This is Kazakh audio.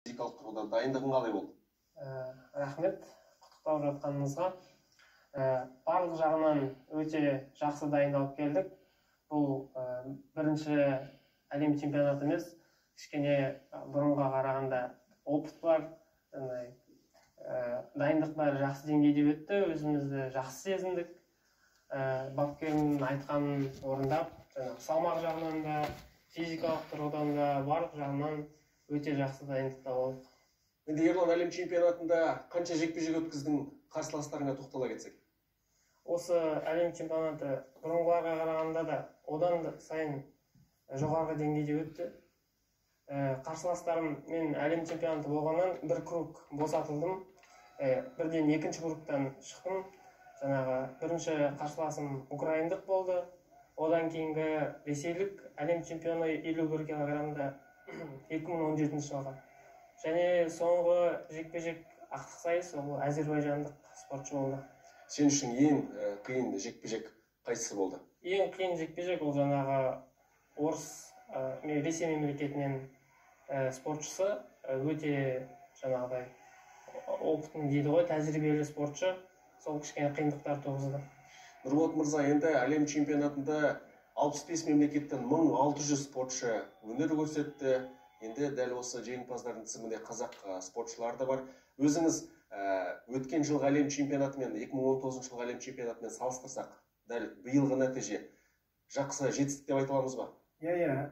физикалық тұрғыдан дайындығың қалай болды? Рахмет құттықтап жатқаныңызға. Барлық жағынан өте жақсы дайындалып келдік. Бұл бірінші әлем чемпионаты емес, кішкене бұрынға қарағанда опыт бар, дайындық бәрі жақсы деңгейде өтті, өзімізді жақсы сезіндік. Бапкердің айтқанын орындап, салмақ жағынан да, физикалық тұрғыдан да, барлық жағынан өте жақсы дайындықта болдық. Енді Ерлан, әлем чемпионатында қанша жекпе-жек өткіздің, қарсыластарыңа тоқтала кетсек? Осы әлем чемпионаты бұрынғыларға қарағанда да одан сайын жоғарғы деңгейде өтті. Қарсыластарым, мен әлем чемпионаты болғаннан бір круг босатылдым. Бірден екінші кругтан шықтым. Бірінші қарсыласым украиндық болды. Одан кейінгі ресейлік әлем чемпионы 51 килограммда 2017 жылға. Және соңғы жекпе-жек ақтық сайыс ол әзербайжандық спортшы болды. Сен үшін ең қиын жекпе-жек қайсысы болды? Ең қиын жекпе-жек ол Ресей мемлекетінен спортшысы, өте опытын дейді ғой, тәжірибелі спортшы, сол кішкене қиындықтар туғызды. Нұрболат мырза, енді әлем чемпионатында 65 мемлекеттен 1600 спортшы өнер көрсетті. Енді дәл осы жеңімпаздардың тізімінде қазақ спортшылары да бар. Өзіңіз өткен жылғы әлем чемпионаты мен 2019 жылғы әлем чемпионатымен салыстырсақ, дәл биылғы нәтиже жақсы жетістік деп айта аламыз ба? Иә,